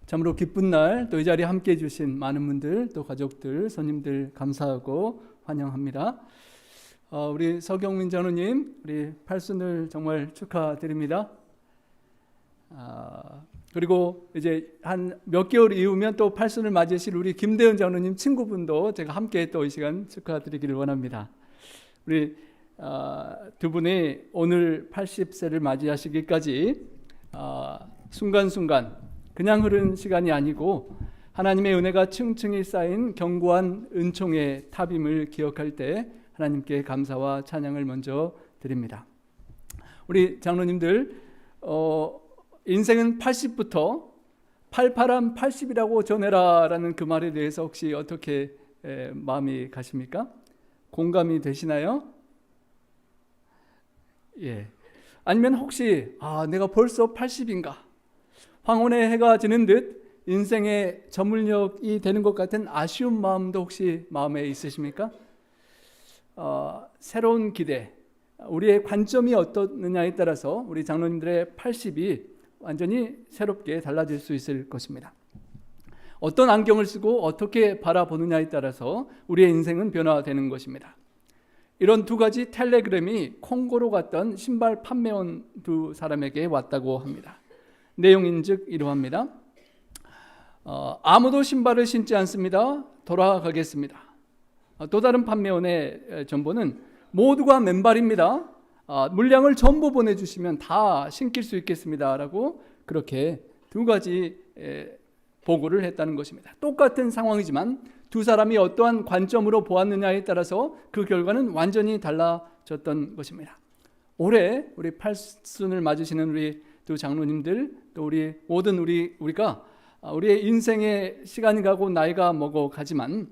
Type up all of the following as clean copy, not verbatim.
참으로 기쁜 날, 또 이 자리에 함께해 주신 많은 분들, 또 가족들, 손님들 감사하고 환영합니다. 우리 서경민 장로님, 우리 팔순을 정말 축하드립니다. 그리고 이제 한 몇 개월 이후면 또 팔순을 맞으실 우리 김대현 장로님 친구분도 제가 함께 또 이 시간 축하드리기를 원합니다. 우리 두 분이 오늘 80세를 맞이하시기까지 순간순간 그냥 흐른 시간이 아니고 하나님의 은혜가 층층이 쌓인 견고한 은총의 탑임을 기억할 때 하나님께 감사와 찬양을 먼저 드립니다. 우리 장로님들, 인생은 80부터 팔팔한 80이라고 전해라라는 그 말에 대해서 혹시 어떻게 마음이 가십니까? 공감이 되시나요? 예. 아니면 혹시 내가 벌써 80인가? 황혼의 해가 지는 듯 인생의 저물녘이 되는 것 같은 아쉬운 마음도 혹시 마음에 있으십니까? 새로운 기대, 우리의 관점이 어떻느냐에 따라서 우리 장로님들의 80이 완전히 새롭게 달라질 수 있을 것입니다. 어떤 안경을 쓰고 어떻게 바라보느냐에 따라서 우리의 인생은 변화되는 것입니다. 이런 두 가지 텔레그램이 콩고로 갔던 신발 판매원 두 사람에게 왔다고 합니다. 내용인즉 이러합니다. 아무도 신발을 신지 않습니다. 돌아가겠습니다. 또 다른 판매원의 전보는 모두가 맨발입니다. 물량을 전부 보내주시면 다 신길 수 있겠습니다. 라고 그렇게 두 가지 보고를 했다는 것입니다. 똑같은 상황이지만 두 사람이 어떠한 관점으로 보았느냐에 따라서 그 결과는 완전히 달라졌던 것입니다. 올해 우리 팔순을 맞으시는 우리 두 장로님들, 또 우리 모든 우리가 우리의 인생의 시간이 가고 나이가 먹어가지만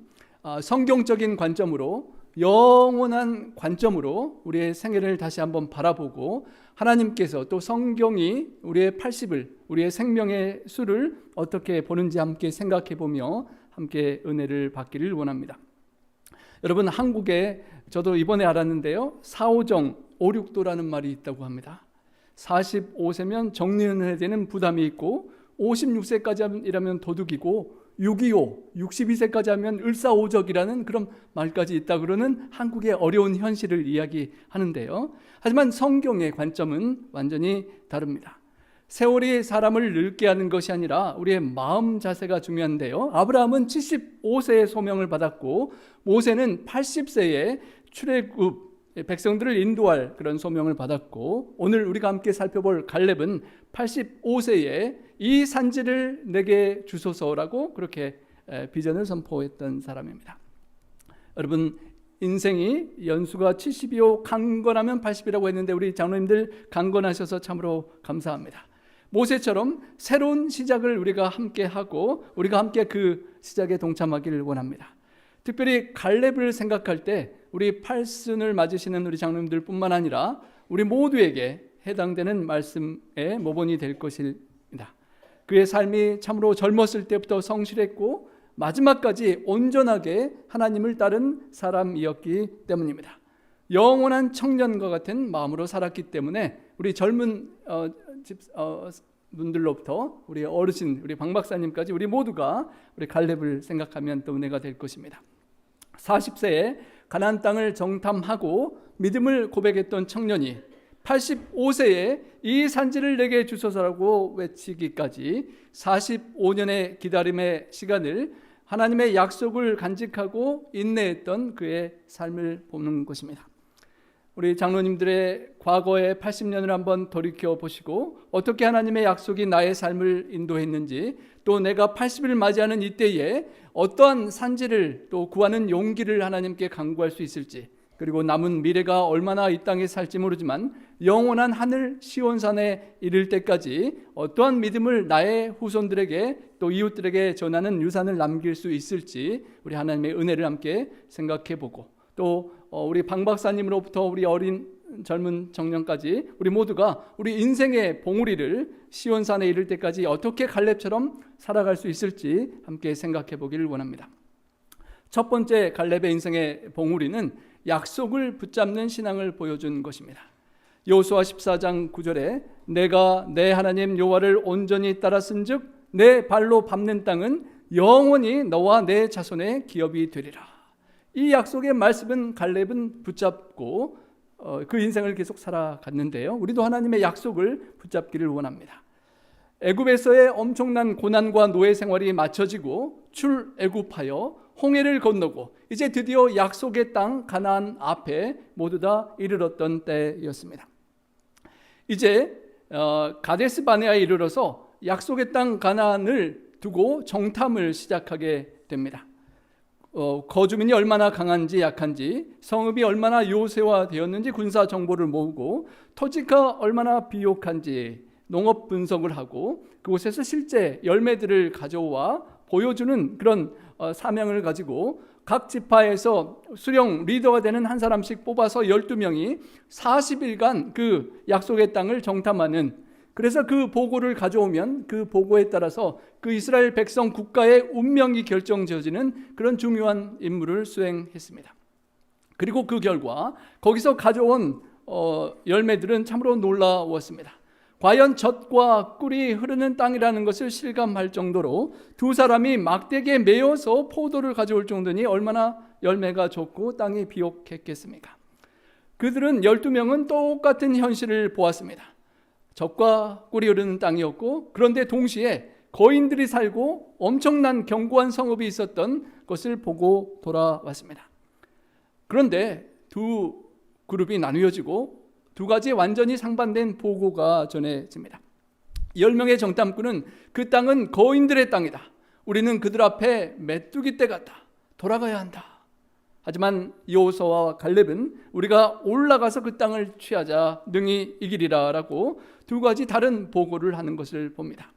성경적인 관점으로, 영원한 관점으로 우리의 생애를 다시 한번 바라보고 하나님께서 또 성경이 우리의 80을, 우리의 생명의 수를 어떻게 보는지 함께 생각해보며 함께 은혜를 받기를 원합니다. 여러분, 한국에 저도 이번에 알았는데요, 4.5정 5.6도라는 말이 있다고 합니다. 45세면 정년해야 되는 부담이 있고 56세까지라면 도둑이고 6.25, 62세까지 하면 을사오적이라는 그런 말까지 있다 그러는 한국의 어려운 현실을 이야기하는데요. 하지만 성경의 관점은 완전히 다릅니다. 세월이 사람을 늙게 하는 것이 아니라 우리의 마음 자세가 중요한데요. 아브라함은 75세에 소명을 받았고 모세는 80세에 출애굽 백성들을 인도할 그런 소명을 받았고, 오늘 우리가 함께 살펴볼 갈렙은 85세에 이 산지를 내게 주소서라고 그렇게 비전을 선포했던 사람입니다. 여러분, 인생이 연수가 70이요 강건하면 80이라고 했는데 우리 장로님들 강건하셔서 참으로 감사합니다. 모세처럼 새로운 시작을 우리가 함께 하고 우리가 함께 그 시작에 동참하기를 원합니다. 특별히 갈렙을 생각할 때 우리 팔순을 맞으시는 우리 장로님들 뿐만 아니라 우리 모두에게 해당되는 말씀의 모본이 될 것입니다. 그의 삶이 참으로 젊었을 때부터 성실했고 마지막까지 온전하게 하나님을 따른 사람이었기 때문입니다. 영원한 청년과 같은 마음으로 살았기 때문에 우리 젊은 분들로부터 우리 어르신, 우리 박 박사님까지 우리 모두가 우리 갈렙을 생각하면 또 은혜가 될 것입니다. 40세에 가나안 땅을 정탐하고 믿음을 고백했던 청년이 85세에 이 산지를 내게 주소서라고 외치기까지 45년의 기다림의 시간을 하나님의 약속을 간직하고 인내했던 그의 삶을 보는 것입니다. 우리 장로님들의 과거의 80년을 한번 돌이켜 보시고 어떻게 하나님의 약속이 나의 삶을 인도했는지, 또 내가 80을 맞이하는 이때에 어떠한 산지를 또 구하는 용기를 하나님께 간구할 수 있을지, 그리고 남은 미래가 얼마나 이 땅에 살지 모르지만 영원한 하늘 시온산에 이를 때까지 어떠한 믿음을 나의 후손들에게 또 이웃들에게 전하는 유산을 남길 수 있을지 우리 하나님의 은혜를 함께 생각해보고, 또 우리 박 박사님으로부터 우리 어린 젊은 청년까지 우리 모두가 우리 인생의 봉우리를 시온산에 이를 때까지 어떻게 갈렙처럼 살아갈 수 있을지 함께 생각해 보기를 원합니다. 첫 번째 갈렙의 인생의 봉우리는 약속을 붙잡는 신앙을 보여준 것입니다. 여호수아 14장 9절에 내가 내 하나님 여호와를 온전히 따랐은즉 내 발로 밟는 땅은 영원히 너와 내 자손의 기업이 되리라. 이 약속의 말씀은 갈렙은 붙잡고 그 인생을 계속 살아갔는데요. 우리도 하나님의 약속을 붙잡기를 원합니다. 애굽에서의 엄청난 고난과 노예 생활이 마쳐지고 출애굽하여 홍해를 건너고 이제 드디어 약속의 땅 가나안 앞에 모두 다 이르렀던 때였습니다. 이제 가데스 바네아에 이르러서 약속의 땅 가나안을 두고 정탐을 시작하게 됩니다. 거주민이 얼마나 강한지 약한지, 성읍이 얼마나 요새화되었는지 군사 정보를 모으고 토지가 얼마나 비옥한지 농업 분석을 하고 그곳에서 실제 열매들을 가져와 보여주는 그런 사명을 가지고 각 지파에서 수령 리더가 되는 한 사람씩 뽑아서 12명이 40일간 그 약속의 땅을 정탐하는, 그래서 그 보고를 가져오면 그 보고에 따라서 그 이스라엘 백성 국가의 운명이 결정지어지는 그런 중요한 임무를 수행했습니다. 그리고 그 결과 거기서 가져온 열매들은 참으로 놀라웠습니다. 과연 젖과 꿀이 흐르는 땅이라는 것을 실감할 정도로 두 사람이 막대기에 메어서 포도를 가져올 정도니 얼마나 열매가 좋고 땅이 비옥했겠습니까? 그들은 12명은 똑같은 현실을 보았습니다. 젖과 꿀이 흐르는 땅이었고, 그런데 동시에 거인들이 살고 엄청난 견고한 성읍이 있었던 것을 보고 돌아왔습니다. 그런데 두 그룹이 나누어지고 두 가지 완전히 상반된 보고가 전해집니다. 10명의 정탐꾼은 그 땅은 거인들의 땅이다. 우리는 그들 앞에 메뚜기 떼 같다. 돌아가야 한다. 하지만 여호수아와 갈렙은 우리가 올라가서 그 땅을 취하자 능히 이기리라 라고 두 가지 다른 보고를 하는 것을 봅니다.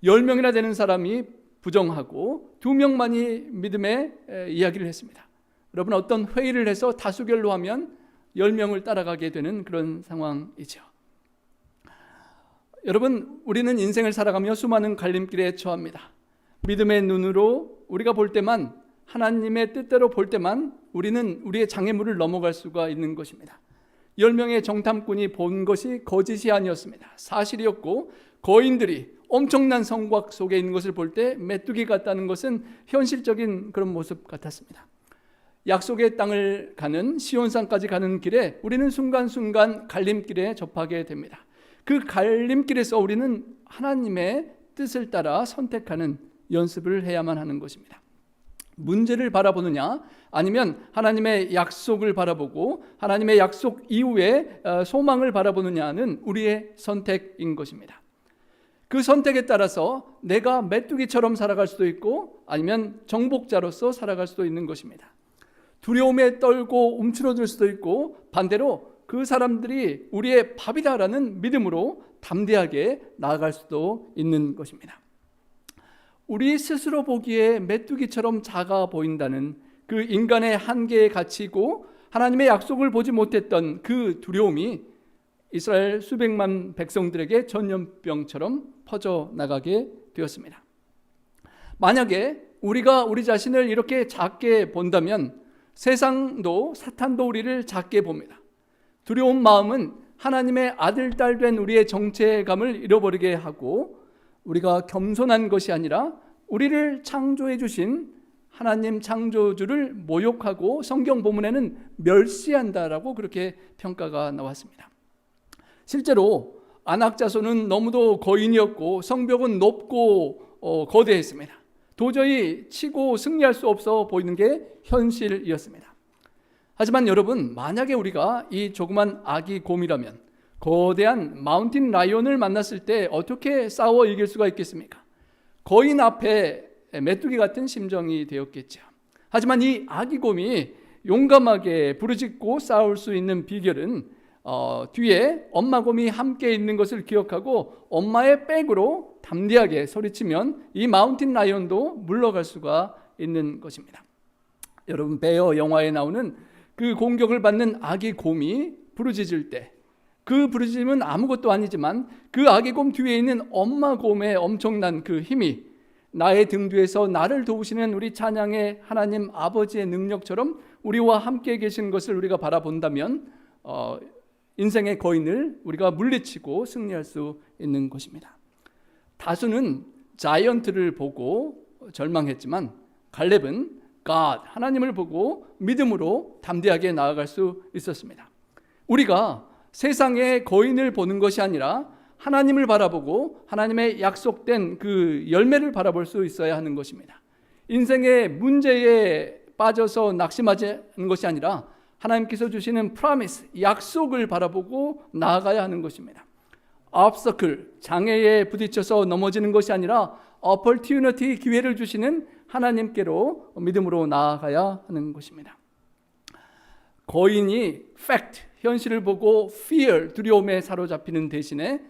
10명이나 되는 사람이 부정하고 2명만이 믿음의 이야기를 했습니다. 여러분, 어떤 회의를 해서 다수결로 하면 10명을 따라가게 되는 그런 상황이죠. 여러분, 우리는 인생을 살아가며 수많은 갈림길에 처합니다. 믿음의 눈으로 우리가 볼 때만, 하나님의 뜻대로 볼 때만 우리는 우리의 장애물을 넘어갈 수가 있는 것입니다. 10명의 정탐꾼이 본 것이 거짓이 아니었습니다. 사실이었고, 거인들이 엄청난 성곽 속에 있는 것을 볼 때 메뚜기 같다는 것은 현실적인 그런 모습 같았습니다. 약속의 땅을 가는 시온산까지 가는 길에 우리는 순간순간 갈림길에 접하게 됩니다. 그 갈림길에서 우리는 하나님의 뜻을 따라 선택하는 연습을 해야만 하는 것입니다. 문제를 바라보느냐, 아니면 하나님의 약속을 바라보고 하나님의 약속 이후에 소망을 바라보느냐는 우리의 선택인 것입니다. 그 선택에 따라서 내가 메뚜기처럼 살아갈 수도 있고 아니면 정복자로서 살아갈 수도 있는 것입니다. 두려움에 떨고 움츠러들 수도 있고, 반대로 그 사람들이 우리의 밥이다라는 믿음으로 담대하게 나아갈 수도 있는 것입니다. 우리 스스로 보기에 메뚜기처럼 작아 보인다는 그 인간의 한계에 갇히고 하나님의 약속을 보지 못했던 그 두려움이 이스라엘 수백만 백성들에게 전염병처럼 퍼져나가게 되었습니다. 만약에 우리가 우리 자신을 이렇게 작게 본다면 세상도, 사탄도 우리를 작게 봅니다. 두려운 마음은 하나님의 아들, 딸 된 우리의 정체감을 잃어버리게 하고, 우리가 겸손한 것이 아니라 우리를 창조해 주신 하나님 창조주를 모욕하고 성경 본문에는 멸시한다라고 그렇게 평가가 나왔습니다. 실제로 아낙 자손은 너무도 거인이었고 성벽은 높고 거대했습니다. 도저히 치고 승리할 수 없어 보이는 게 현실이었습니다. 하지만 여러분, 만약에 우리가 이 조그만 아기 곰이라면 거대한 마운틴 라이온을 만났을 때 어떻게 싸워 이길 수가 있겠습니까? 거인 앞에 메뚜기 같은 심정이 되었겠죠. 하지만 이 아기 곰이 용감하게 부르짖고 싸울 수 있는 비결은 뒤에 엄마 곰이 함께 있는 것을 기억하고 엄마의 백으로 담대하게 소리치면 이 마운틴 라이온도 물러갈 수가 있는 것입니다. 여러분, 베어 영화에 나오는 그 공격을 받는 아기 곰이 부르짖을 때 그 부르짖음은 아무것도 아니지만 그 아기 곰 뒤에 있는 엄마 곰의 엄청난 그 힘이 나의 등 뒤에서 나를 도우시는 우리 찬양의 하나님 아버지의 능력처럼 우리와 함께 계신 것을 우리가 바라본다면 인생의 거인을 우리가 물리치고 승리할 수 있는 것입니다. 다수는 자이언트를 보고 절망했지만 갈렙은 God, 하나님을 보고 믿음으로 담대하게 나아갈 수 있었습니다. 우리가 세상의 거인을 보는 것이 아니라 하나님을 바라보고 하나님의 약속된 그 열매를 바라볼 수 있어야 하는 것입니다. 인생의 문제에 빠져서 낙심하지 않는 것이 아니라 하나님께서 주시는 프로미스, 약속을 바라보고 나아가야 하는 것입니다. obstacle, 장애에 부딪혀서 넘어지는 것이 아니라 opportunity, 기회를 주시는 하나님께로 믿음으로 나아가야 하는 것입니다. 거인이 fact, 현실을 보고 fear, 두려움에 사로잡히는 대신에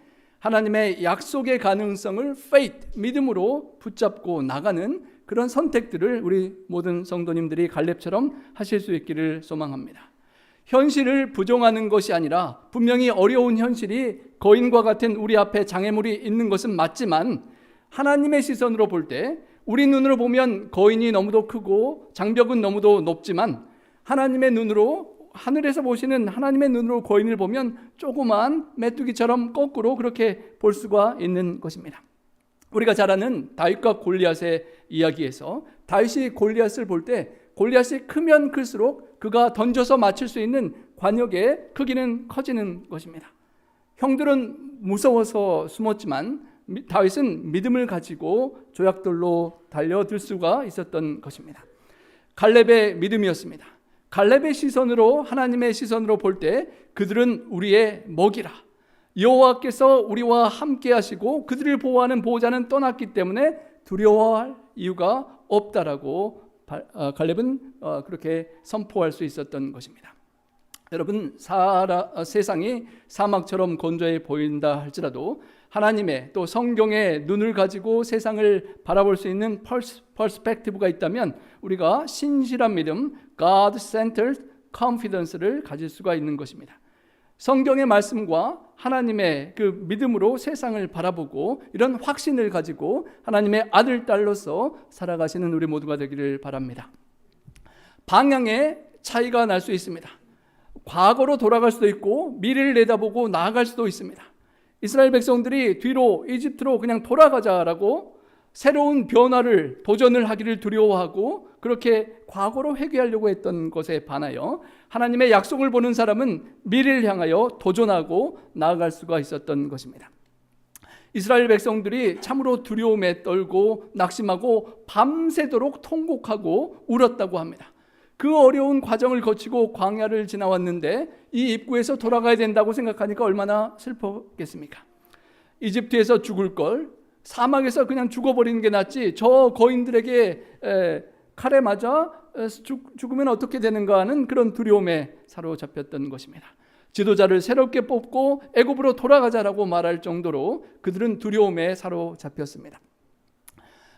하나님의 약속의 가능성을 faith, 믿음으로 붙잡고 나가는 그런 선택들을 우리 모든 성도님들이 갈렙처럼 하실 수 있기를 소망합니다. 현실을 부정하는 것이 아니라 분명히 어려운 현실이 거인과 같은 우리 앞에 장애물이 있는 것은 맞지만 하나님의 시선으로 볼 때 우리 눈으로 보면 거인이 너무도 크고 장벽은 너무도 높지만 하나님의 눈으로, 하늘에서 보시는 하나님의 눈으로 거인을 보면 조그만 메뚜기처럼 거꾸로 그렇게 볼 수가 있는 것입니다. 우리가 잘 아는 다윗과 골리앗의 이야기에서 다윗이 골리앗을 볼 때 골리앗이 크면 클수록 그가 던져서 맞출 수 있는 관역의 크기는 커지는 것입니다. 형들은 무서워서 숨었지만 다윗은 믿음을 가지고 조약돌로 달려들 수가 있었던 것입니다. 갈렙의 믿음이었습니다. 갈렙의 시선으로, 하나님의 시선으로 볼 때 그들은 우리의 먹이라, 여호와께서 우리와 함께 하시고 그들을 보호하는 보호자는 떠났기 때문에 두려워할 이유가 없다라고 갈렙은 그렇게 선포할 수 있었던 것입니다. 여러분, 세상이 사막처럼 건조해 보인다 할지라도 하나님의 또 성경의 눈을 가지고 세상을 바라볼 수 있는 퍼스펙티브가 있다면 우리가 신실한 믿음, God-centered confidence를 가질 수가 있는 것입니다. 성경의 말씀과 하나님의 그 믿음으로 세상을 바라보고 이런 확신을 가지고 하나님의 아들, 딸로서 살아가시는 우리 모두가 되기를 바랍니다. 방향에 차이가 날 수 있습니다. 과거로 돌아갈 수도 있고 미래를 내다보고 나아갈 수도 있습니다. 이스라엘 백성들이 뒤로 이집트로 그냥 돌아가자라고 새로운 변화를, 도전을 하기를 두려워하고 그렇게 과거로 회귀하려고 했던 것에 반하여 하나님의 약속을 보는 사람은 미래를 향하여 도전하고 나아갈 수가 있었던 것입니다. 이스라엘 백성들이 참으로 두려움에 떨고 낙심하고 밤새도록 통곡하고 울었다고 합니다. 그 어려운 과정을 거치고 광야를 지나왔는데 이 입구에서 돌아가야 된다고 생각하니까 얼마나 슬펐겠습니까? 이집트에서 죽을 걸 사막에서 그냥 죽어버리는 게 낫지, 저 거인들에게 칼에 맞아 죽으면 어떻게 되는가 하는 그런 두려움에 사로잡혔던 것입니다. 지도자를 새롭게 뽑고 애굽으로 돌아가자라고 말할 정도로 그들은 두려움에 사로잡혔습니다.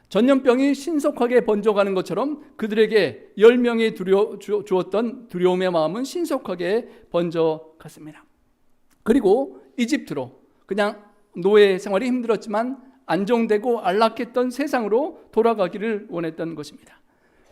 전염병이 신속하게 번져가는 것처럼 그들에게 10명이 주었던 두려움의 마음은 신속하게 번져갔습니다. 그리고 이집트로, 그냥 노예 생활이 힘들었지만 안정되고 안락했던 세상으로 돌아가기를 원했던 것입니다.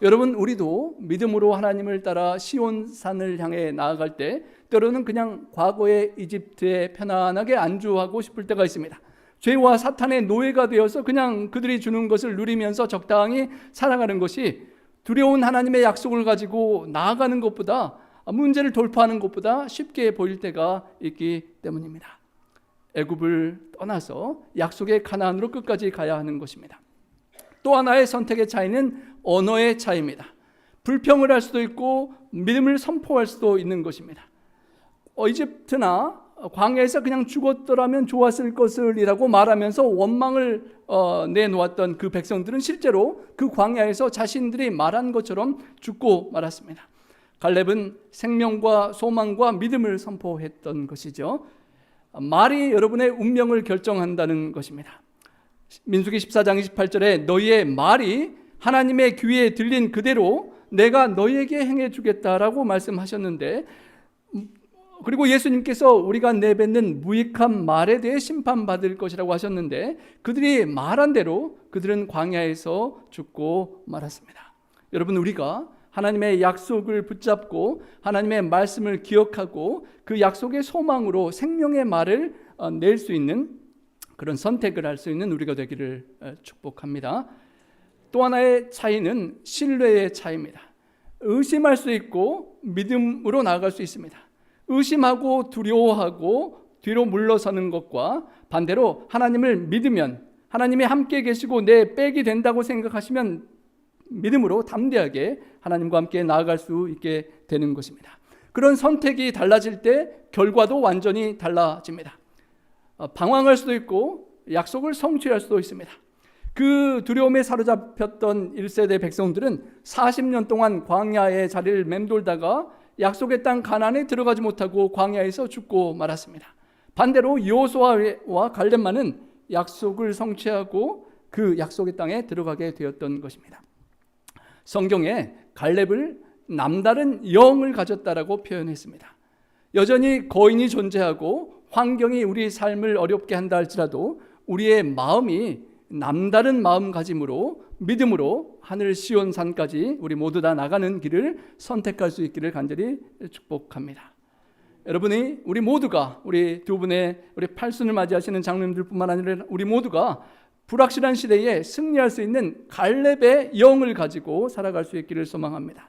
여러분, 우리도 믿음으로 하나님을 따라 시온산을 향해 나아갈 때 때로는 그냥 과거의 이집트에 편안하게 안주하고 싶을 때가 있습니다. 죄와 사탄의 노예가 되어서 그냥 그들이 주는 것을 누리면서 적당히 살아가는 것이 두려운 하나님의 약속을 가지고 나아가는 것보다, 문제를 돌파하는 것보다 쉽게 보일 때가 있기 때문입니다. 애굽을 떠나서 약속의 가나안으로 끝까지 가야 하는 것입니다. 또 하나의 선택의 차이는 언어의 차이입니다. 불평을 할 수도 있고 믿음을 선포할 수도 있는 것입니다. 이집트나 광야에서 그냥 죽었더라면 좋았을 것을이라고 말하면서 원망을 내놓았던 그 백성들은 실제로 그 광야에서 자신들이 말한 것처럼 죽고 말았습니다. 갈렙은 생명과 소망과 믿음을 선포했던 것이죠. 말이 여러분의 운명을 결정한다는 것입니다. 민수기 14장 28절에 너희의 말이 하나님의 귀에 들린 그대로 내가 너희에게 행해 주겠다라고 말씀하셨는데, 그리고 예수님께서 우리가 내뱉는 무익한 말에 대해 심판받을 것이라고 하셨는데 그들이 말한 대로 그들은 광야에서 죽고 말았습니다. 여러분, 우리가 하나님의 약속을 붙잡고 하나님의 말씀을 기억하고 그 약속의 소망으로 생명의 말을 낼 수 있는 그런 선택을 할 수 있는 우리가 되기를 축복합니다. 또 하나의 차이는 신뢰의 차이입니다. 의심할 수 있고 믿음으로 나아갈 수 있습니다. 의심하고 두려워하고 뒤로 물러서는 것과 반대로 하나님을 믿으면, 하나님이 함께 계시고 내 백이 된다고 생각하시면 믿음으로 담대하게 하나님과 함께 나아갈 수 있게 되는 것입니다. 그런 선택이 달라질 때 결과도 완전히 달라집니다. 방황할 수도 있고 약속을 성취할 수도 있습니다. 그 두려움에 사로잡혔던 1세대 백성들은 40년 동안 광야의 자리를 맴돌다가 약속의 땅 가나안에 들어가지 못하고 광야에서 죽고 말았습니다. 반대로 여호수아와 갈렙만은 약속을 성취하고 그 약속의 땅에 들어가게 되었던 것입니다. 성경에 갈렙을 남다른 영을 가졌다라고 표현했습니다. 여전히 거인이 존재하고 환경이 우리 삶을 어렵게 한다 할지라도 우리의 마음이 남다른 마음가짐으로 믿음으로 하늘 시온산까지 우리 모두 다 나가는 길을 선택할 수 있기를 간절히 축복합니다. 여러분이 우리 모두가 우리 두 분의 우리 팔순을 맞이하시는 장로님들뿐만 아니라 우리 모두가 불확실한 시대에 승리할 수 있는 갈렙의 영을 가지고 살아갈 수 있기를 소망합니다.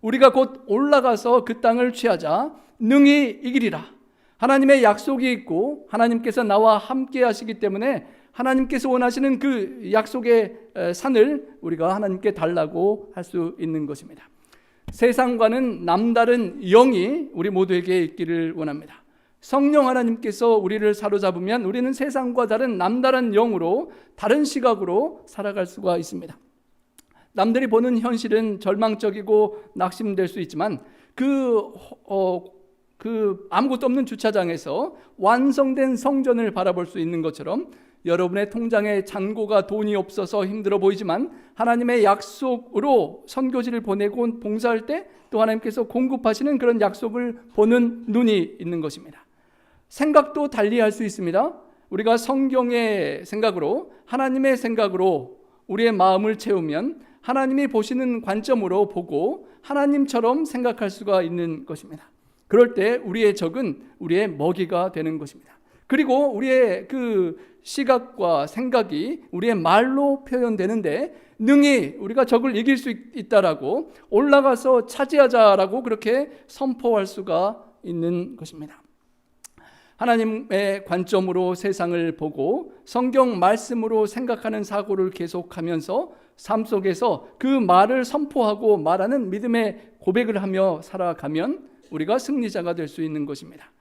우리가 곧 올라가서 그 땅을 취하자 능히 이기리라. 하나님의 약속이 있고 하나님께서 나와 함께 하시기 때문에 하나님께서 원하시는 그 약속의 산을 우리가 하나님께 달라고 할 수 있는 것입니다. 세상과는 남다른 영이 우리 모두에게 있기를 원합니다. 성령 하나님께서 우리를 사로잡으면 우리는 세상과 다른 남다른 영으로 다른 시각으로 살아갈 수가 있습니다. 남들이 보는 현실은 절망적이고 낙심될 수 있지만 그 아무것도 없는 주차장에서 완성된 성전을 바라볼 수 있는 것처럼 여러분의 통장에 잔고가 돈이 없어서 힘들어 보이지만 하나님의 약속으로 선교지를 보내고 봉사할 때 또 하나님께서 공급하시는 그런 약속을 보는 눈이 있는 것입니다. 생각도 달리할 수 있습니다. 우리가 성경의 생각으로 하나님의 생각으로 우리의 마음을 채우면 하나님이 보시는 관점으로 보고 하나님처럼 생각할 수가 있는 것입니다. 그럴 때 우리의 적은 우리의 먹이가 되는 것입니다. 그리고 우리의 그 시각과 생각이 우리의 말로 표현되는데 능히 우리가 적을 이길 수 있다라고 올라가서 차지하자라고 그렇게 선포할 수가 있는 것입니다. 하나님의 관점으로 세상을 보고 성경 말씀으로 생각하는 사고를 계속하면서 삶 속에서 그 말을 선포하고 말하는 믿음의 고백을 하며 살아가면 우리가 승리자가 될 수 있는 것입니다.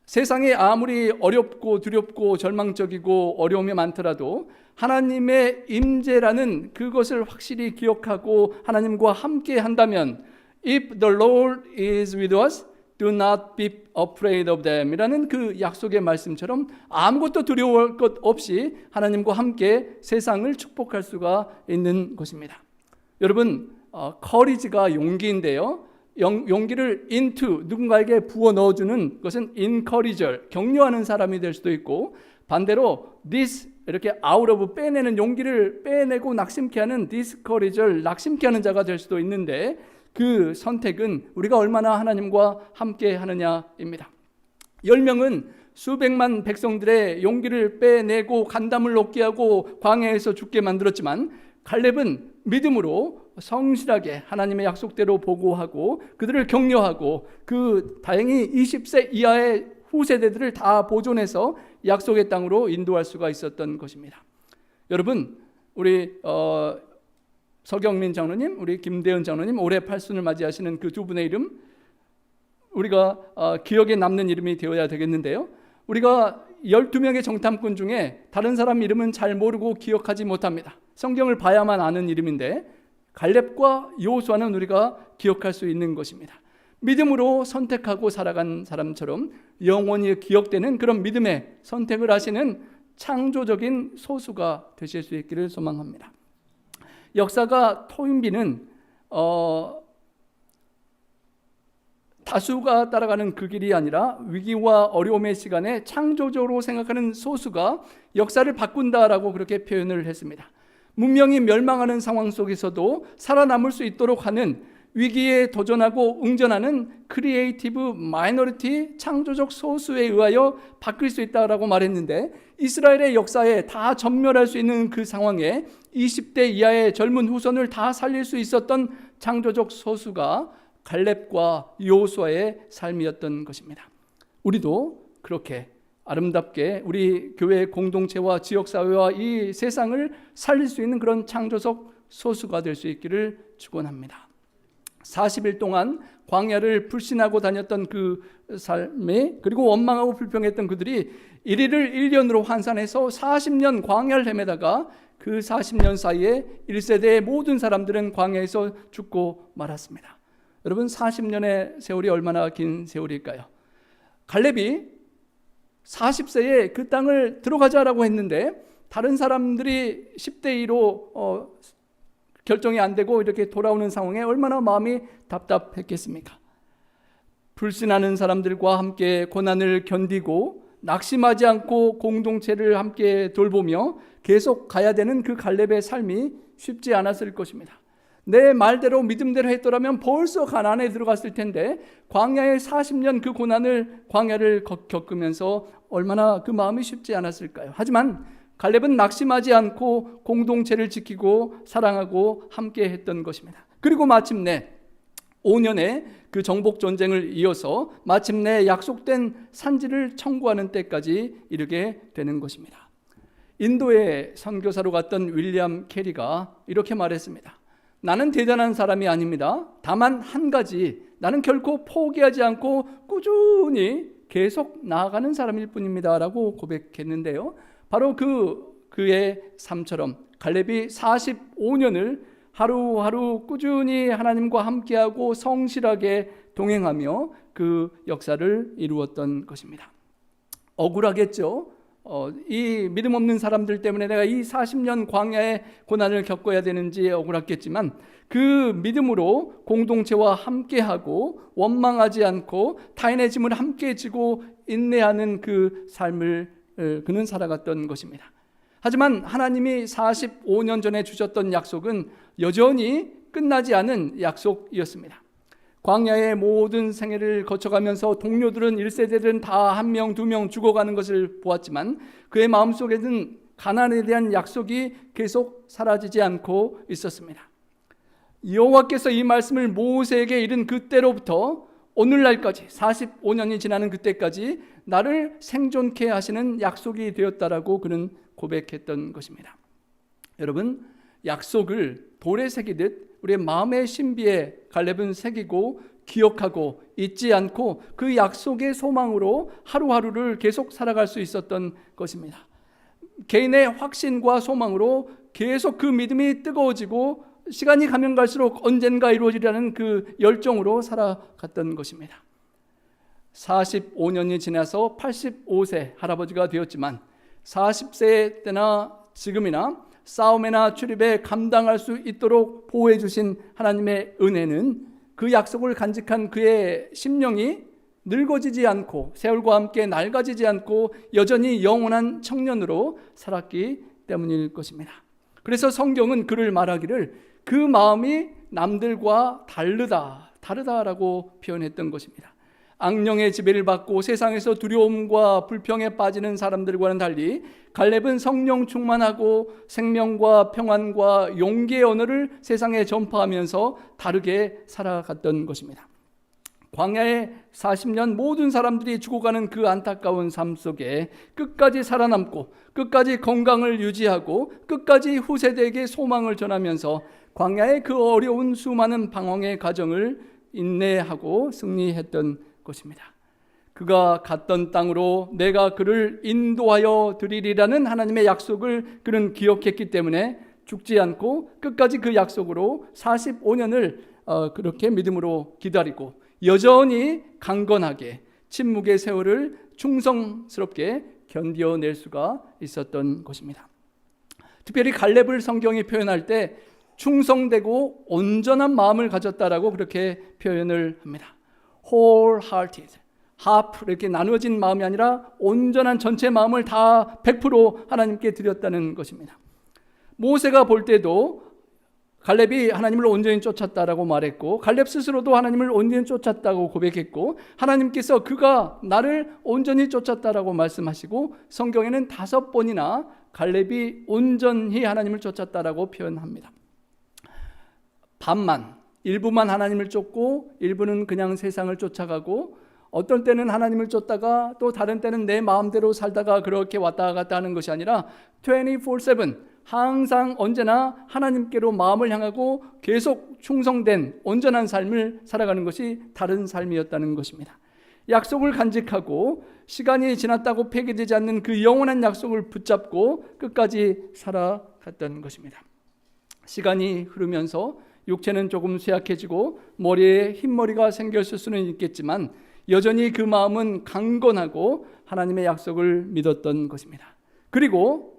세상이 아무리 어렵고 두렵고 절망적이고 어려움이 많더라도 하나님의 임재라는 그것을 확실히 기억하고 하나님과 함께 한다면 If the Lord is with us, do not be afraid of them 이라는 그 약속의 말씀처럼 아무것도 두려워할 것 없이 하나님과 함께 세상을 축복할 수가 있는 것입니다. 여러분, courage가 용기인데요, 용기를 into 누군가에게 부어 넣어주는 것은 encourager, 격려하는 사람이 될 수도 있고 반대로 this 이렇게 out of 빼내는 용기를 빼내고 낙심케 하는 discourager, 낙심케 하는 자가 될 수도 있는데 그 선택은 우리가 얼마나 하나님과 함께 하느냐입니다. 10명은 수백만 백성들의 용기를 빼내고 간담을 얻게 하고 광야에서 죽게 만들었지만 갈렙은 믿음으로 성실하게 하나님의 약속대로 보고하고 그들을 격려하고 그 다행히 20세 이하의 후세대들을 다 보존해서 약속의 땅으로 인도할 수가 있었던 것입니다. 여러분, 우리 서경민 장로님, 우리 김대현 장로님 올해 팔순을 맞이하시는 그 두 분의 이름 우리가 기억에 남는 이름이 되어야 되겠는데요, 우리가 12명의 정탐꾼 중에 다른 사람 이름은 잘 모르고 기억하지 못합니다. 성경을 봐야만 아는 이름인데 갈렙과 여호수아는 우리가 기억할 수 있는 것입니다. 믿음으로 선택하고 살아간 사람처럼 영원히 기억되는 그런 믿음의 선택을 하시는 창조적인 소수가 되실 수 있기를 소망합니다. 역사가 토인비는 다수가 따라가는 그 길이 아니라 위기와 어려움의 시간에 창조적으로 생각하는 소수가 역사를 바꾼다라고 그렇게 표현을 했습니다. 문명이 멸망하는 상황 속에서도 살아남을 수 있도록 하는 위기에 도전하고 응전하는 크리에이티브 마이너리티 창조적 소수에 의하여 바뀔 수 있다라고 말했는데, 이스라엘의 역사에 다 전멸할 수 있는 그 상황에 20대 이하의 젊은 후손을 다 살릴 수 있었던 창조적 소수가 갈렙과 여호수아의 삶이었던 것입니다. 우리도 그렇게 아름답게 우리 교회 공동체와 지역사회와 이 세상을 살릴 수 있는 그런 창조적 소수가 될 수 있기를 축원합니다. 40일 동안 광야를 불신하고 다녔던 그 삶에, 그리고 원망하고 불평했던 그들이 1일을 1년으로 환산해서 40년 광야를 헤매다가 그 40년 사이에 1세대의 모든 사람들은 광야에서 죽고 말았습니다. 여러분, 40년의 세월이 얼마나 긴 세월일까요? 갈렙이 40세에 그 땅을 들어가자라고 했는데 다른 사람들이 10대 2로 결정이 안 되고 이렇게 돌아오는 상황에 얼마나 마음이 답답했겠습니까? 불신하는 사람들과 함께 고난을 견디고 낙심하지 않고 공동체를 함께 돌보며 계속 가야 되는 그 갈렙의 삶이 쉽지 않았을 것입니다. 내 말대로 믿음대로 했더라면 벌써 가나안에 들어갔을 텐데 광야의 40년 그 고난을 광야를 겪으면서 얼마나 그 마음이 쉽지 않았을까요? 하지만 갈렙은 낙심하지 않고 공동체를 지키고 사랑하고 함께 했던 것입니다. 그리고 마침내 5년의 그 정복 전쟁을 이어서 마침내 약속된 산지를 청구하는 때까지 이르게 되는 것입니다. 인도에 선교사로 갔던 윌리엄 캐리가 이렇게 말했습니다. 나는 대단한 사람이 아닙니다. 다만 한 가지, 나는 결코 포기하지 않고 꾸준히 계속 나아가는 사람일 뿐입니다 라고 고백했는데요, 바로 그의 삶처럼 갈렙이 45년을 하루하루 꾸준히 하나님과 함께하고 성실하게 동행하며 그 역사를 이루었던 것입니다. 억울하겠죠. 이 믿음 없는 사람들 때문에 내가 이 40년 광야의 고난을 겪어야 되는지 억울했겠지만, 그 믿음으로 공동체와 함께하고 원망하지 않고 타인의 짐을 함께 지고 인내하는 그 삶을 그는 살아갔던 것입니다. 하지만 하나님이 45년 전에 주셨던 약속은 여전히 끝나지 않은 약속이었습니다. 광야의 모든 생애를 거쳐가면서 동료들은 1세대들은 다 1명, 2명 죽어가는 것을 보았지만 그의 마음속에는 가나안에 대한 약속이 계속 사라지지 않고 있었습니다. 여호와께서 이 말씀을 모세에게 이른 그때로부터 오늘날까지 45년이 지나는 그때까지 나를 생존케 하시는 약속이 되었다라고 그는 고백했던 것입니다. 여러분, 약속을 돌에 새기듯 우리의 마음의 신비에 갈렙은 새기고 기억하고 잊지 않고 그 약속의 소망으로 하루하루를 계속 살아갈 수 있었던 것입니다. 개인의 확신과 소망으로 계속 그 믿음이 뜨거워지고 시간이 가면 갈수록 언젠가 이루어지려는 그 열정으로 살아갔던 것입니다. 45년이 지나서 85세 할아버지가 되었지만 40세 때나 지금이나 싸움이나 출입에 감당할 수 있도록 보호해 주신 하나님의 은혜는 그 약속을 간직한 그의 심령이 늙어지지 않고 세월과 함께 낡아지지 않고 여전히 영원한 청년으로 살았기 때문일 것입니다. 그래서 성경은 그를 말하기를 그 마음이 남들과 다르다라고 표현했던 것입니다. 악령의 지배를 받고 세상에서 두려움과 불평에 빠지는 사람들과는 달리 갈렙은 성령 충만하고 생명과 평안과 용기의 언어를 세상에 전파하면서 다르게 살아갔던 것입니다. 광야의 40년 모든 사람들이 죽어가는 그 안타까운 삶 속에 끝까지 살아남고 끝까지 건강을 유지하고 끝까지 후세대에게 소망을 전하면서 광야의 그 어려운 수많은 방황의 과정을 인내하고 승리했던 것입니다. 그가 갔던 땅으로 내가 그를 인도하여 드리리라는 하나님의 약속을 그는 기억했기 때문에 죽지 않고 끝까지 그 약속으로 45년을 그렇게 믿음으로 기다리고 여전히 강건하게 침묵의 세월을 충성스럽게 견뎌낼 수가 있었던 것입니다. 특별히 갈렙을 성경이 표현할 때 충성되고 온전한 마음을 가졌다라고 그렇게 표현을 합니다. wholehearted, half 이렇게 나누어진 마음이 아니라 온전한 전체 마음을 다 100% 하나님께 드렸다는 것입니다. 모세가 볼 때도 갈렙이 하나님을 온전히 쫓았다라고 말했고, 갈렙 스스로도 하나님을 온전히 쫓았다고 고백했고, 하나님께서 그가 나를 온전히 쫓았다라고 말씀하시고, 성경에는 5번이나 갈렙이 온전히 하나님을 쫓았다라고 표현합니다. 반만, 일부만 하나님을 쫓고 일부는 그냥 세상을 쫓아가고, 어떤 때는 하나님을 쫓다가 또 다른 때는 내 마음대로 살다가 그렇게 왔다 갔다 하는 것이 아니라 24/7 항상 언제나 하나님께로 마음을 향하고 계속 충성된 온전한 삶을 살아가는 것이 다른 삶이었다는 것입니다. 약속을 간직하고 시간이 지났다고 폐기되지 않는 그 영원한 약속을 붙잡고 끝까지 살아갔던 것입니다. 시간이 흐르면서 육체는 조금 쇠약해지고 머리에 흰머리가 생겼을 수는 있겠지만 여전히 그 마음은 강건하고 하나님의 약속을 믿었던 것입니다. 그리고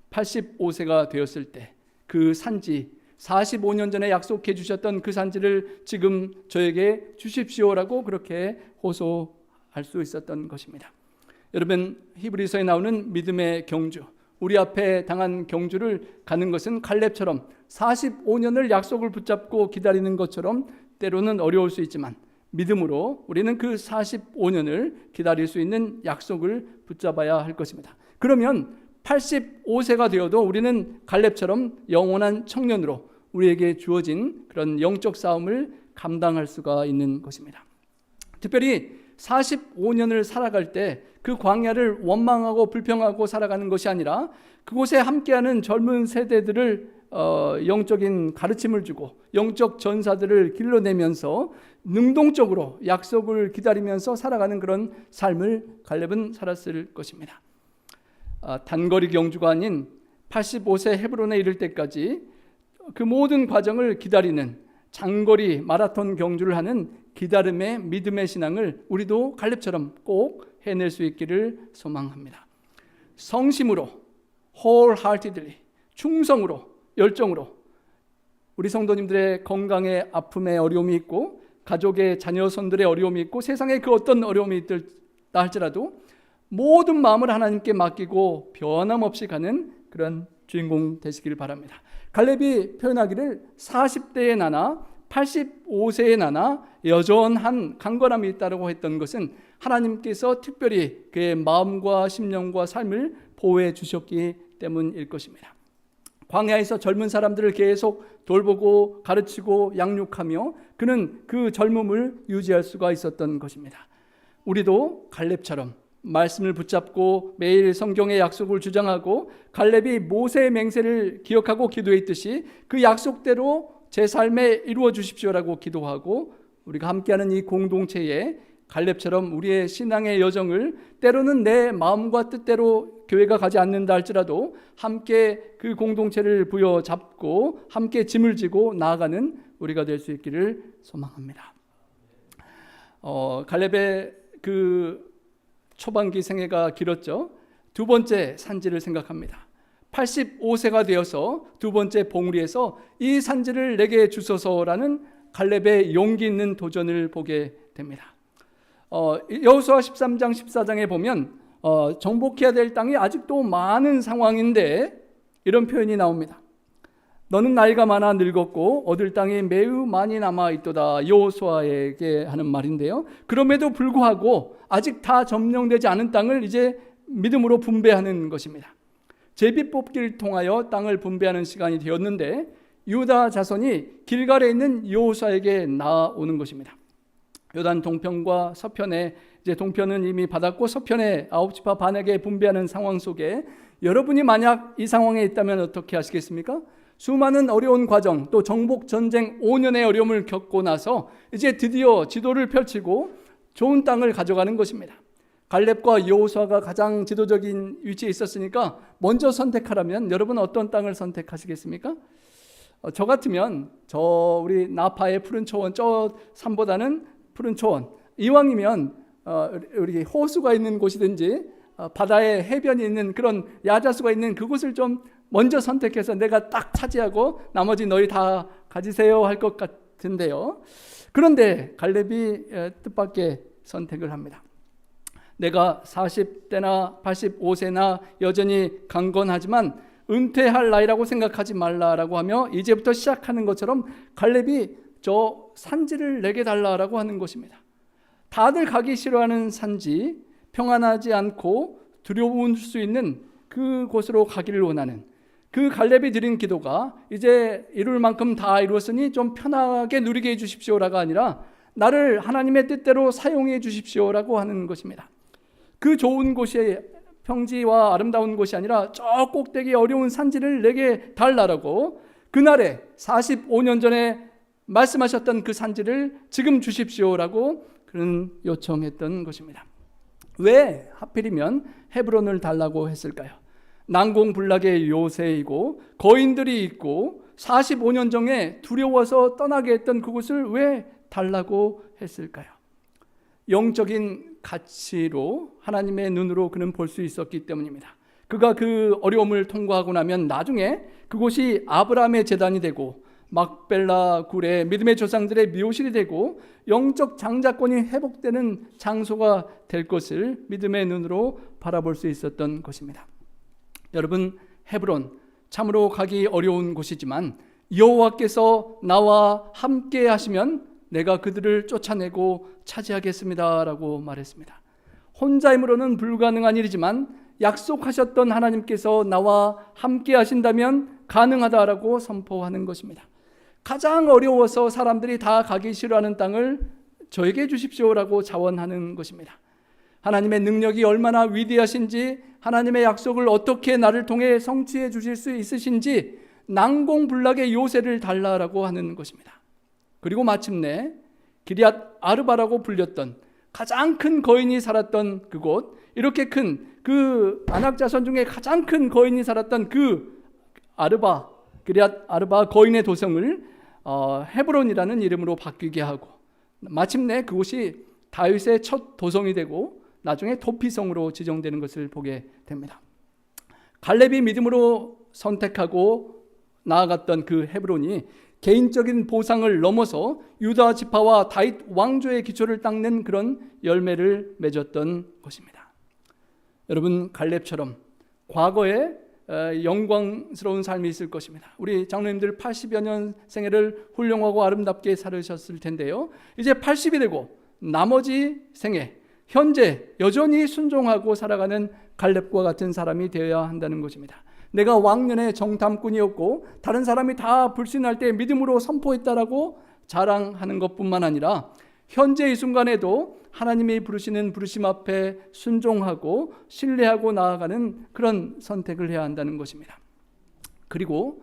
85세가 되었을 때 그 산지, 45년 전에 약속해 주셨던 그 산지를 지금 저에게 주십시오라고 그렇게 호소할 수 있었던 것입니다. 여러분, 히브리서에 나오는 믿음의 경주, 우리 앞에 당한 경주를 가는 것은 갈렙처럼 45년을 약속을 붙잡고 기다리는 것처럼 때로는 어려울 수 있지만, 믿음으로 우리는 그 45년을 기다릴 수 있는 약속을 붙잡아야 할 것입니다. 그러면 85세가 되어도 우리는 갈렙처럼 영원한 청년으로 우리에게 주어진 그런 영적 싸움을 감당할 수가 있는 것입니다. 특별히 45년을 살아갈 때 그 광야를 원망하고 불평하고 살아가는 것이 아니라 그곳에 함께하는 젊은 세대들을 영적인 가르침을 주고 영적 전사들을 길러내면서 능동적으로 약속을 기다리면서 살아가는 그런 삶을 갈렙은 살았을 것입니다. 단거리 경주가 아닌 85세 헤브론에 이를 때까지 그 모든 과정을 기다리는 장거리 마라톤 경주를 하는 기다림의 믿음의 신앙을 우리도 갈렙처럼 꼭 해낼 수 있기를 소망합니다. 성심으로, wholeheartedly, 충성으로, 열정으로 우리 성도님들의 건강에 아픔에 어려움이 있고 가족의 자녀손들의 어려움이 있고 세상에 그 어떤 어려움이 있다 할지라도 모든 마음을 하나님께 맡기고 변함없이 가는 그런 주인공 되시길 바랍니다. 갈렙이 표현하기를 40대의 나나 85세의 나나 여전한 강건함이 있다고 했던 것은 하나님께서 특별히 그의 마음과 심령과 삶을 보호해 주셨기 때문일 것입니다. 광야에서 젊은 사람들을 계속 돌보고 가르치고 양육하며 그는 그 젊음을 유지할 수가 있었던 것입니다. 우리도 갈렙처럼 말씀을 붙잡고 매일 성경의 약속을 주장하고 갈렙이 모세의 맹세를 기억하고 기도했듯이 그 약속대로 제 삶에 이루어 주십시오라고 기도하고 우리가 함께하는 이 공동체에 갈렙처럼 우리의 신앙의 여정을 때로는 내 마음과 뜻대로 교회가 가지 않는다 할지라도 함께 그 공동체를 부여잡고 함께 짐을 지고 나아가는 우리가 될 수 있기를 소망합니다. 갈렙의 그 초반기 생애가 길었죠. 두 번째 산지를 생각합니다. 85세가 되어서 두 번째 봉우리에서 이 산지를 내게 주소서라는 갈렙의 용기 있는 도전을 보게 됩니다. 여호수아 13장 14장에 보면 정복해야 될 땅이 아직도 많은 상황인데 이런 표현이 나옵니다. 너는 나이가 많아 늙었고 얻을 땅이 매우 많이 남아있도다. 여호수아에게 하는 말인데요. 그럼에도 불구하고 아직 다 점령되지 않은 땅을 이제 믿음으로 분배하는 것입니다. 제비뽑기를 통하여 땅을 분배하는 시간이 되었는데 유다 자손이 길갈에 있는 여호수아에게 나아오는 것입니다. 요단 동편과 서편에 이제 동편은 이미 받았고 서편에 9지파 반에게 분배하는 상황 속에 여러분이 만약 이 상황에 있다면 어떻게 하시겠습니까? 수많은 어려운 과정 또 정복 전쟁 5년의 어려움을 겪고 나서 이제 드디어 지도를 펼치고 좋은 땅을 가져가는 것입니다. 갈렙과 여호수아가 가장 지도적인 위치에 있었으니까 먼저 선택하라면 여러분 어떤 땅을 선택하시겠습니까? 저 같으면 우리 나파의 푸른 초원 저 산보다는 푸른 초원 이왕이면 우리 호수가 있는 곳이든지 바다에 해변이 있는 그런 야자수가 있는 그곳을 좀 먼저 선택해서 내가 딱 차지하고 나머지 너희 다 가지세요 할 것 같은데요. 그런데 갈렙이 뜻밖의 선택을 합니다. 내가 40대나 85세나 여전히 강건하지만 은퇴할 나이라고 생각하지 말라라고 하며 이제부터 시작하는 것처럼 갈렙이 저 산지를 내게 달라라고 하는 것입니다. 다들 가기 싫어하는 산지, 평안하지 않고 두려울 수 있는 그곳으로 가기를 원하는 그 갈렙이 드린 기도가 이제 이룰 만큼 다 이루었으니 좀 편하게 누리게 해주십시오라가 아니라 나를 하나님의 뜻대로 사용해 주십시오라고 하는 것입니다. 그 좋은 곳이 평지와 아름다운 곳이 아니라 저 꼭대기 어려운 산지를 내게 달라라고 그날에 45년 전에 말씀하셨던 그 산지를 지금 주십시오라고 그런 요청했던 것입니다. 왜 하필이면 헤브론을 달라고 했을까요? 난공불락의 요새이고 거인들이 있고 45년 전에 두려워서 떠나게 했던 그곳을 왜 달라고 했을까요? 영적인 가치로 하나님의 눈으로 그는 볼 수 있었기 때문입니다. 그가 그 어려움을 통과하고 나면 나중에 그곳이 아브라함의 제단이 되고 막벨라 굴의 믿음의 조상들의 묘실이 되고 영적 장자권이 회복되는 장소가 될 것을 믿음의 눈으로 바라볼 수 있었던 것입니다. 여러분, 헤브론 참으로 가기 어려운 곳이지만 여호와께서 나와 함께 하시면 내가 그들을 쫓아내고 차지하겠습니다라고 말했습니다. 혼자 힘으로는 불가능한 일이지만 약속하셨던 하나님께서 나와 함께 하신다면 가능하다라고 선포하는 것입니다. 가장 어려워서 사람들이 다 가기 싫어하는 땅을 저에게 주십시오라고 자원하는 것입니다. 하나님의 능력이 얼마나 위대하신지, 하나님의 약속을 어떻게 나를 통해 성취해 주실 수 있으신지 난공불락의 요새를 달라라고 하는 것입니다. 그리고 마침내 기럇 아르바라고 불렸던 가장 큰 거인이 살았던 그곳, 이렇게 큰 그 아낙 자손 중에 가장 큰 거인이 살았던 그 아르바, 기럇 아르바 거인의 도성을 헤브론이라는 이름으로 바뀌게 하고 마침내 그곳이 다윗의 첫 도성이 되고 나중에 도피성으로 지정되는 것을 보게 됩니다. 갈렙이 믿음으로 선택하고 나아갔던 그 헤브론이 개인적인 보상을 넘어서 유다 지파와 다윗 왕조의 기초를 닦는 그런 열매를 맺었던 것입니다. 여러분, 갈렙처럼 과거에 영광스러운 삶이 있을 것입니다. 우리 장로님들 80여 년 생애를 훌륭하고 아름답게 살으셨을 텐데요, 이제 80이 되고 나머지 생애 현재 여전히 순종하고 살아가는 갈렙과 같은 사람이 되어야 한다는 것입니다. 내가 왕년의 정탐꾼이었고 다른 사람이 다 불신할 때 믿음으로 선포했다라고 자랑하는 것뿐만 아니라 현재 이 순간에도 하나님이 부르시는 부르심 앞에 순종하고 신뢰하고 나아가는 그런 선택을 해야 한다는 것입니다. 그리고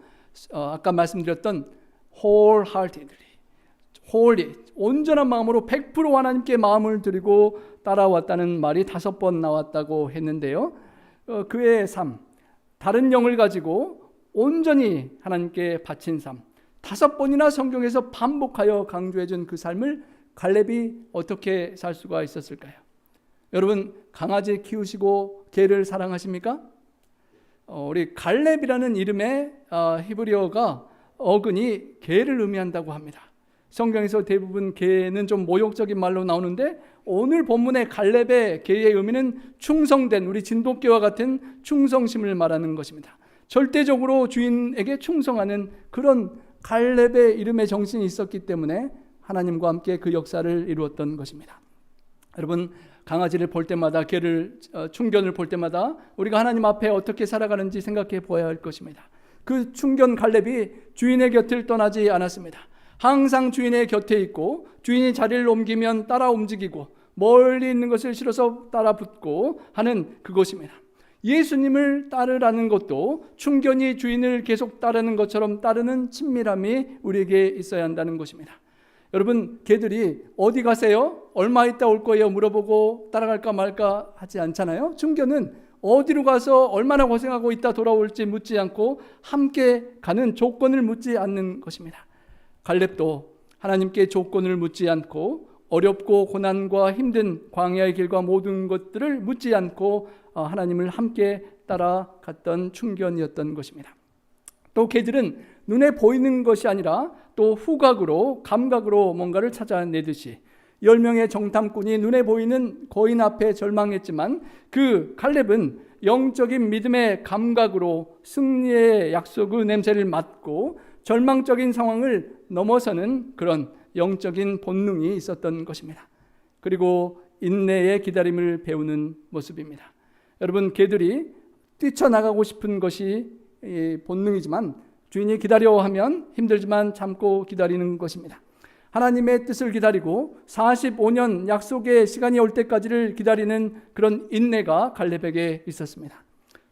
아까 말씀드렸던 wholeheartedly, wholly, 온전한 마음으로 100% 하나님께 마음을 드리고 따라왔다는 말이 5번 나왔다고 했는데요, 그의 삶, 다른 영을 가지고 온전히 하나님께 바친 삶, 5번이나 성경에서 반복하여 강조해 준 그 삶을 갈렙이 어떻게 살 수가 있었을까요? 여러분, 강아지 키우시고 개를 사랑하십니까? 우리 갈렙이라는 이름의 히브리어가 어근이 개를 의미한다고 합니다. 성경에서 대부분 개는 좀 모욕적인 말로 나오는데 오늘 본문의 갈렙의 개의 의미는 충성된, 우리 진돗개와 같은 충성심을 말하는 것입니다. 절대적으로 주인에게 충성하는 그런 갈렙의 이름의 정신이 있었기 때문에 하나님과 함께 그 역사를 이루었던 것입니다. 여러분, 강아지를 볼 때마다, 개를 충견을 볼 때마다 우리가 하나님 앞에 어떻게 살아가는지 생각해 보아야 할 것입니다. 그 충견 갈렙이 주인의 곁을 떠나지 않았습니다. 항상 주인의 곁에 있고 주인이 자리를 옮기면 따라 움직이고 멀리 있는 것을 싫어서 따라 붙고 하는 그것입니다. 예수님을 따르라는 것도 충견이 주인을 계속 따르는 것처럼 따르는 친밀함이 우리에게 있어야 한다는 것입니다. 여러분, 개들이 어디 가세요? 얼마 있다 올 거예요? 물어보고 따라갈까 말까 하지 않잖아요. 충견은 어디로 가서 얼마나 고생하고 있다 돌아올지 묻지 않고 함께 가는 조건을 묻지 않는 것입니다. 갈렙도 하나님께 조건을 묻지 않고 어렵고 고난과 힘든 광야의 길과 모든 것들을 묻지 않고 하나님을 함께 따라갔던 충견이었던 것입니다. 또 개들은 눈에 보이는 것이 아니라 또 후각으로, 감각으로 뭔가를 찾아내듯이 10명의 정탐꾼이 눈에 보이는 거인 앞에 절망했지만 그 갈렙은 영적인 믿음의 감각으로 승리의 약속의 냄새를 맡고 절망적인 상황을 넘어서는 그런 영적인 본능이 있었던 것입니다. 그리고 인내의 기다림을 배우는 모습입니다. 여러분, 개들이 뛰쳐나가고 싶은 것이 본능이지만 주인이 기다려 하면 힘들지만 참고 기다리는 것입니다. 하나님의 뜻을 기다리고 45년 약속의 시간이 올 때까지를 기다리는 그런 인내가 갈렙에게 있었습니다.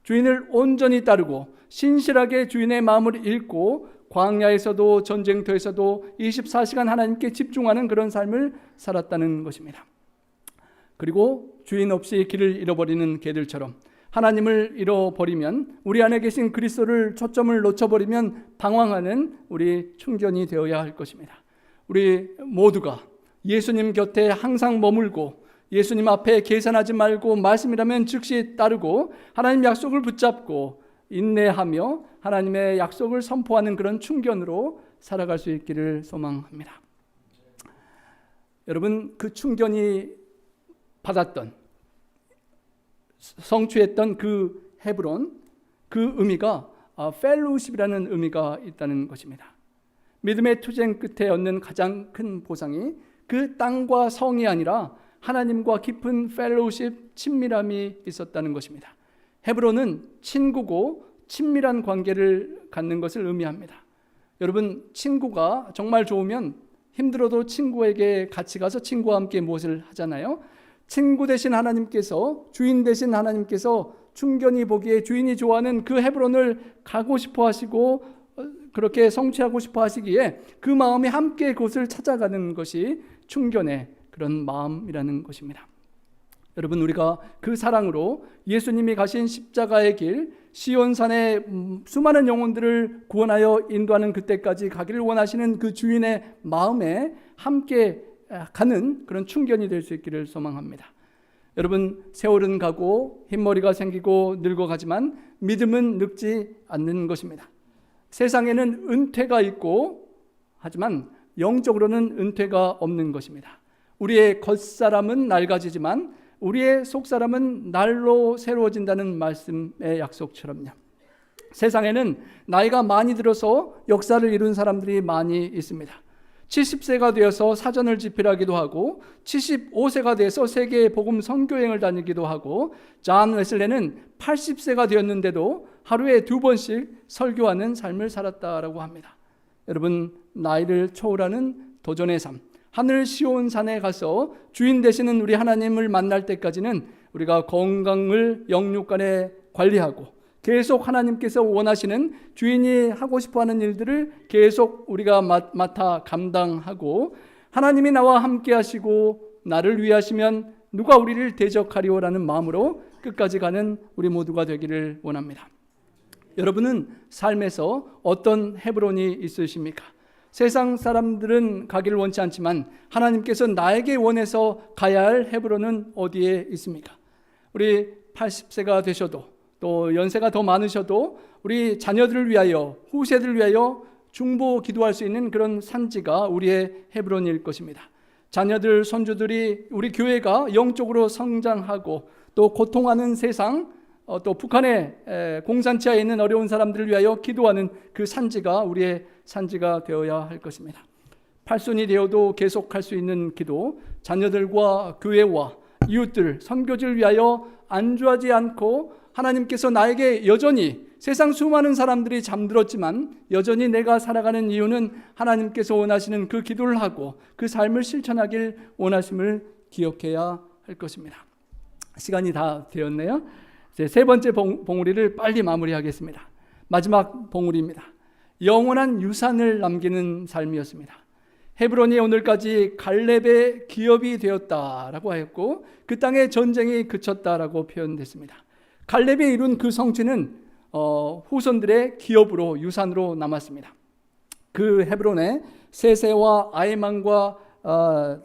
주인을 온전히 따르고 신실하게 주인의 마음을 읽고 광야에서도 전쟁터에서도 24시간 하나님께 집중하는 그런 삶을 살았다는 것입니다. 그리고 주인 없이 길을 잃어버리는 개들처럼 하나님을 잃어버리면, 우리 안에 계신 그리스도를 초점을 놓쳐버리면 방황하는 우리 충견이 되어야 할 것입니다. 우리 모두가 예수님 곁에 항상 머물고 예수님 앞에 계산하지 말고 말씀이라면 즉시 따르고 하나님 약속을 붙잡고 인내하며 하나님의 약속을 선포하는 그런 충견으로 살아갈 수 있기를 소망합니다. 여러분, 그 충견이 받았던, 성취했던 그 헤브론, 그 의미가 펠로우십이라는 의미가 있다는 것입니다. 믿음의 투쟁 끝에 얻는 가장 큰 보상이 그 땅과 성이 아니라 하나님과 깊은 펠로우십, 친밀함이 있었다는 것입니다. 헤브론은 친구고 친밀한 관계를 갖는 것을 의미합니다. 여러분, 친구가 정말 좋으면 힘들어도 친구에게 같이 가서 친구와 함께 무엇을 하잖아요. 친구 되신 하나님께서, 주인 되신 하나님께서 충견이 보기에 주인이 좋아하는 그 헤브론을 가고 싶어 하시고 그렇게 성취하고 싶어 하시기에 그 마음이 함께 그곳을 찾아가는 것이 충견의 그런 마음이라는 것입니다. 여러분, 우리가 그 사랑으로 예수님이 가신 십자가의 길, 시온산의 수많은 영혼들을 구원하여 인도하는 그때까지 가기를 원하시는 그 주인의 마음에 함께 가는 그런 충견이 될 수 있기를 소망합니다. 여러분, 세월은 가고 흰머리가 생기고 늙어가지만 믿음은 늙지 않는 것입니다. 세상에는 은퇴가 있고 하지만 영적으로는 은퇴가 없는 것입니다. 우리의 겉사람은 낡아지지만 우리의 속사람은 날로 새로워진다는 말씀의 약속처럼요. 세상에는 나이가 많이 들어서 역사를 이룬 사람들이 많이 있습니다. 70세가 되어서 사전을 집필하기도 하고 75세가 돼서 세계 복음 선교행을 다니기도 하고 존 웨슬레는 80세가 되었는데도 하루에 2번씩 설교하는 삶을 살았다라고 합니다. 여러분, 나이를 초월하는 도전의 삶, 하늘 시온산에 가서 주인 되시는 우리 하나님을 만날 때까지는 우리가 건강을 영육간에 관리하고 계속 하나님께서 원하시는, 주인이 하고 싶어하는 일들을 계속 우리가 맡아 감당하고 하나님이 나와 함께 하시고 나를 위하시면 누가 우리를 대적하리오라는 마음으로 끝까지 가는 우리 모두가 되기를 원합니다. 여러분은 삶에서 어떤 헤브론이 있으십니까? 세상 사람들은 가기를 원치 않지만 하나님께서 나에게 원해서 가야 할 헤브론은 어디에 있습니까? 우리 80세가 되셔도 또 연세가 더 많으셔도 우리 자녀들을 위하여, 후세들을 위하여 중보 기도할 수 있는 그런 산지가 우리의 헤브론일 것입니다. 자녀들, 손주들이 우리 교회가 영적으로 성장하고 또 고통하는 세상, 또 북한의 공산치하에 있는 어려운 사람들을 위하여 기도하는 그 산지가 우리의 산지가 되어야 할 것입니다. 팔순이 되어도 계속할 수 있는 기도, 자녀들과 교회와 이웃들, 선교지를 위하여 안주하지 않고 하나님께서 나에게 여전히, 세상 수많은 사람들이 잠들었지만 여전히 내가 살아가는 이유는 하나님께서 원하시는 그 기도를 하고 그 삶을 실천하길 원하심을 기억해야 할 것입니다. 시간이 다 되었네요. 이제 세 번째 봉우리를 빨리 마무리하겠습니다. 마지막 봉우리입니다. 영원한 유산을 남기는 삶이었습니다. 헤브론이 오늘까지 갈렙의 기업이 되었다라고 하였고 그 땅의 전쟁이 그쳤다라고 표현됐습니다. 갈렙이 이룬 그 성취는 후손들의 기업으로, 유산으로 남았습니다. 그 헤브론에 세세와 아이만과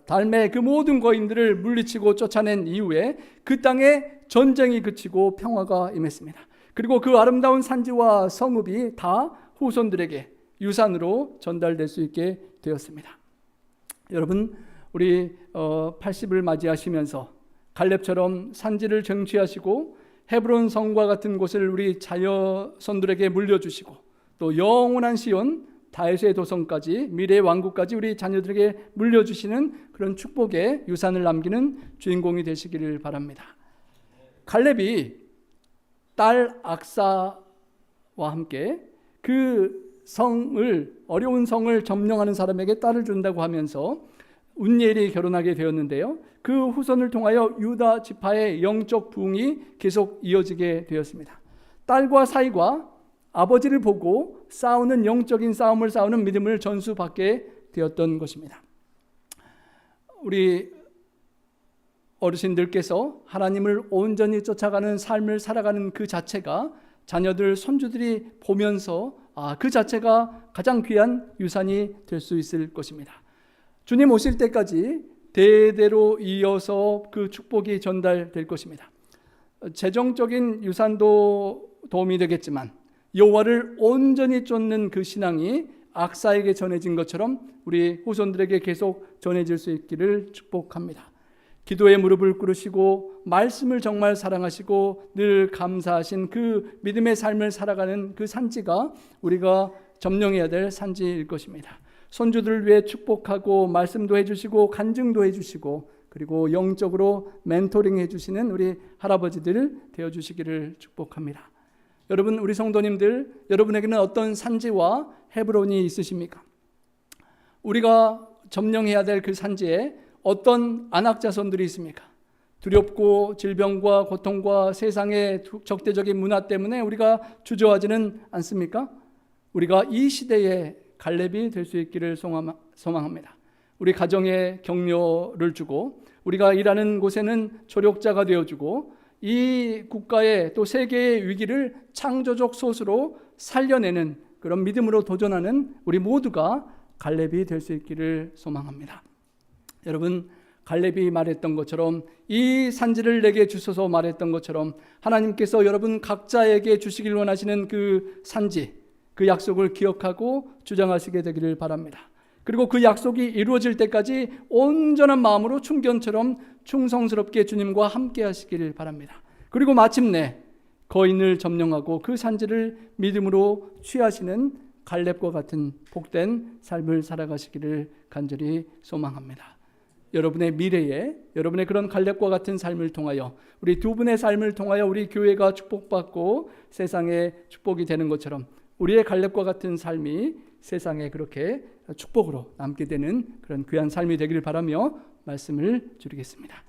달메 그 모든 거인들을 물리치고 쫓아낸 이후에 그 땅에 전쟁이 그치고 평화가 임했습니다. 그리고 그 아름다운 산지와 성읍이 다 후손들에게 유산으로 전달될 수 있게 되었습니다. 여러분, 우리 80을 맞이하시면서 갈렙처럼 산지를 쟁취하시고 헤브론 성과 같은 곳을 우리 자녀손들에게 물려주시고 또 영원한 시온 다윗의 도성까지 미래의 왕국까지 우리 자녀들에게 물려주시는 그런 축복의 유산을 남기는 주인공이 되시기를 바랍니다. 갈렙이 딸 악사와 함께 그 성을 어려운 성을 점령하는 사람에게 딸을 준다고 하면서 운니엘이 결혼하게 되었는데요. 그 후손을 통하여 유다 지파의 영적 부흥이 계속 이어지게 되었습니다. 딸과 사이가 아버지를 보고 싸우는 영적인 싸움을 싸우는 믿음을 전수받게 되었던 것입니다. 우리 어르신들께서 하나님을 온전히 쫓아가는 삶을 살아가는 그 자체가 자녀들, 손주들이 보면서 그 자체가 가장 귀한 유산이 될 수 있을 것입니다. 주님 오실 때까지 대대로 이어서 그 축복이 전달될 것입니다. 재정적인 유산도 도움이 되겠지만 여호와를 온전히 쫓는 그 신앙이 악사에게 전해진 것처럼 우리 후손들에게 계속 전해질 수 있기를 축복합니다. 기도에 무릎을 꿇으시고 말씀을 정말 사랑하시고 늘 감사하신 그 믿음의 삶을 살아가는 그 산지가 우리가 점령해야 될 산지일 것입니다. 손주들을 위해 축복하고 말씀도 해주시고 간증도 해주시고 그리고 영적으로 멘토링 해주시는 우리 할아버지들 되어주시기를 축복합니다. 여러분, 우리 성도님들, 여러분에게는 어떤 산지와 헤브론이 있으십니까? 우리가 점령해야 될 그 산지에 어떤 안악자손들이 있습니까? 두렵고 질병과 고통과 세상의 적대적인 문화 때문에 우리가 주저하지는 않습니까? 우리가 이 시대의 갈렙이 될 수 있기를 소망합니다. 우리 가정에 격려를 주고 우리가 일하는 곳에는 조력자가 되어주고 이 국가의 또 세계의 위기를 창조적 소스로 살려내는 그런 믿음으로 도전하는 우리 모두가 갈렙이 될 수 있기를 소망합니다. 여러분, 갈렙이 말했던 것처럼 이 산지를 내게 주소서 말했던 것처럼 하나님께서 여러분 각자에게 주시길 원하시는 그 산지, 그 약속을 기억하고 주장하시게 되기를 바랍니다. 그리고 그 약속이 이루어질 때까지 온전한 마음으로 충견처럼 충성스럽게 주님과 함께 하시기를 바랍니다. 그리고 마침내 거인을 점령하고 그 산지를 믿음으로 취하시는 갈렙과 같은 복된 삶을 살아가시기를 간절히 소망합니다. 여러분의 미래에 여러분의 그런 갈렙과 같은 삶을 통하여 우리 두 분의 삶을 통하여 우리 교회가 축복받고 세상에 축복이 되는 것처럼 우리의 갈렙과 같은 삶이 세상에 그렇게 축복으로 남게 되는 그런 귀한 삶이 되기를 바라며 말씀을 드리겠습니다.